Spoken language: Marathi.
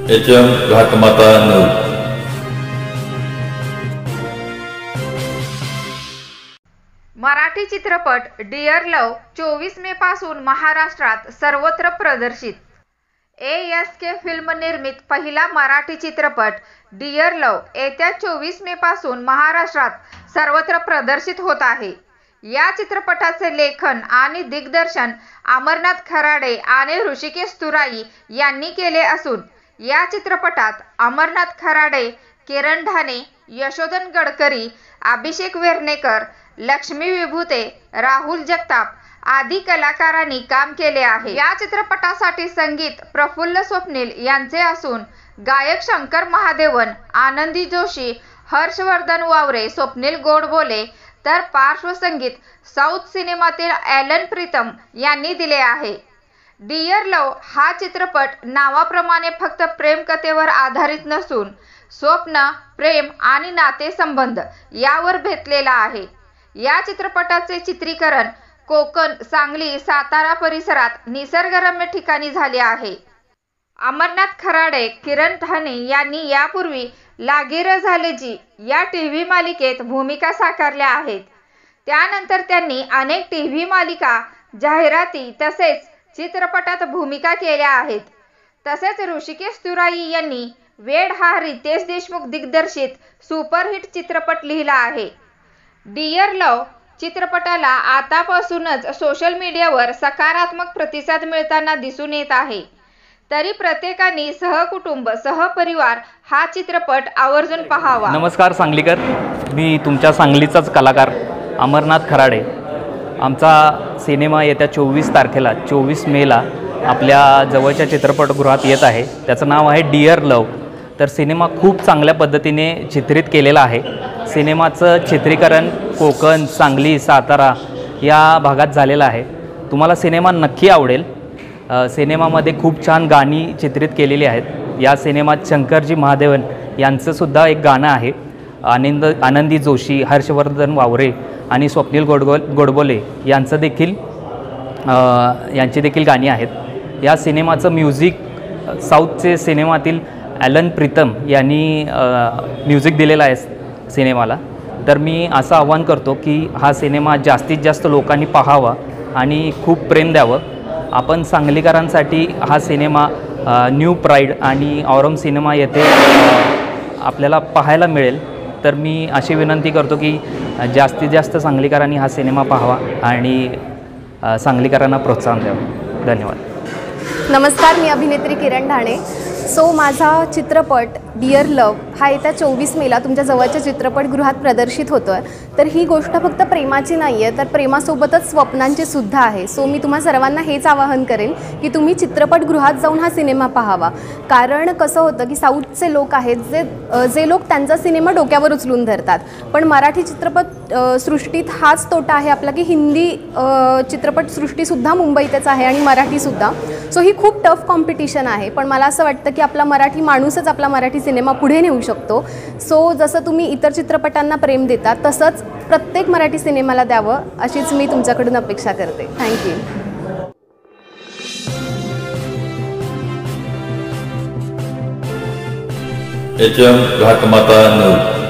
HM घाटमाता news. मराठी चित्रपट डिअर लव 24 मे पासून महाराष्ट्रात सर्वत्र प्रदर्शित। ASK फिल्म निर्मित पहिला मराठी चित्रपट डिअर लव येत्या 24 मे पासून महाराष्ट्रात सर्वत्र प्रदर्शित होत आहे। या चित्रपटाचे लेखन आणि दिग्दर्शन अमरनाथ खराडे आणि ऋषिकेश तुराई यांनी केले असून या चित्रपटात अमरनाथ खराडे, किरण ढाणे, यशोधन गडकरी, अभिषेक वेर्णेकर, लक्ष्मी विभूते, राहुल जगताप आदी कलाकारांनी काम केले आहे। या चित्रपटासाठी संगीत प्रफुल्ल स्वप्नील यांचे असून गायक शंकर महादेवन, आनंदी जोशी, हर्षवर्धन वावरे, स्वप्नील गोडबोले तर पार्श्वसंगीत साऊथ सिनेमातील ॲलन प्रीतम यांनी दिले आहे। डिअर लव हा चित्रपट नावाप्रमाणे फक्त प्रेमकथेवर आधारित नसून स्वप्न, प्रेम आणि नातेसंबंध यावर बेतलेला आहे। या चित्रपटाचे चित्रीकरण कोकण, सांगली, सातारा परिसरात निसर्गरम्य ठिकाणी झाले आहे। अमरनाथ खराडे, किरण ढाणे यांनी यापूर्वी लागी र झाले जी या टीव्ही मालिकेत भूमिका साकारल्या आहेत। त्यानंतर त्यांनी अनेक टीव्ही मालिका, जाहिराती तसेच चित्रपटात भूमिका केल्या आहेत। तसेच ऋषिकेश तुराई यांनी वेड हा रितेश देशमुख दिग्दर्शित सुपरहिट चित्रपट लिहिला आहे। डिअर लव चित्रपटाला आतापासूनच सोशल मीडियावर सकारात्मक प्रतिसाद मिळताना दिसून येत आहे। तरी प्रत्येकाने सहकुटुंब, सहपरिवार हा चित्रपट आवर्जून पाहावा। नमस्कार सांगलीकर, मी तुमच्या सांगलीचाच कलाकार अमरनाथ खराडे। आमचा सिनेमा येत्या 24 तारखेला 24 मेला आपल्या जवळच्या चित्रपटगृहात येत आहे। त्याचं नाव आहे डिअर लव। तर सिनेमा खूप चांगल्या पद्धतीने चित्रित केलेला आहे। सिनेमाचं चित्रीकरण कोकण, सांगली, सातारा या भागात झालेलं आहे। तुम्हाला सिनेमा नक्की आवडेल। सिनेमामध्ये खूप छान गाणी चित्रित केलेली आहेत। या सिनेमात शंकरजी महादेवन यांचंसुद्धा एक गाणं आहे। आनंदी जोशी, हर्षवर्धन वावरे आणि स्वप्नील गोडबोले यांची देखील गाणी आहेत। या सिनेमाचं म्युझिक साऊथचे सिनेमातील ॲलन प्रीतम यांनी म्युझिक दिलेलं आहे सिनेमाला। तर मी असं आवाहन करतो की हा सिनेमा जास्तीत जास्त लोकांनी पाहावा आणि खूप प्रेम द्यावं। आपण सांगलीकरांसाठी हा सिनेमा न्यू प्राईड आणि औरम सिनेमा येथे आपल्याला पाहायला मिळेल। तर मी अशी विनंती करतो की जास्तीत जास्त सांगलीकरांनी हा सिनेमा पाहावा आणि सांगलीकरांना प्रोत्साहन द्यावं। धन्यवाद। नमस्कार, मी अभिनेत्री किरण ढाणे। माझा चित्रपट डिअर लव हा येत्या 24 मेला तुमच्या जवळच्या चित्रपटगृहात प्रदर्शित होतो आहे। तर ही गोष्ट फक्त प्रेमाची नाही आहे, तर प्रेमासोबतच स्वप्नांची सुद्धा आहे। मी तुम्हा सर्वांना हेच आवाहन करेन की तुम्ही चित्रपटगृहात जाऊन हा सिनेमा पाहावा। कारण कसं होतं की साऊथचे लोक आहेत जे लोक त्यांचा सिनेमा डोक्यावर उचलून धरतात, पण मराठी चित्रपट सृष्टीत हाच तोटा आहे आपला की हिंदी चित्रपटसृष्टीसुद्धा मुंबईतच आहे आणि मराठीसुद्धा। ही खूप टफ कॉम्पिटिशन आहे, पण मला असं वाटतं की आपला मराठी माणूसच आपला मराठी सिनेमा पुढे नेऊ शकतो। जसं तुम्ही इतर चित्रपटांना प्रेम देता तसंच प्रत्येक मराठी सिनेमाला द्यावं अशीच मी तुमच्याकडून अपेक्षा करते। थँक्यू। HM घाटमाता news.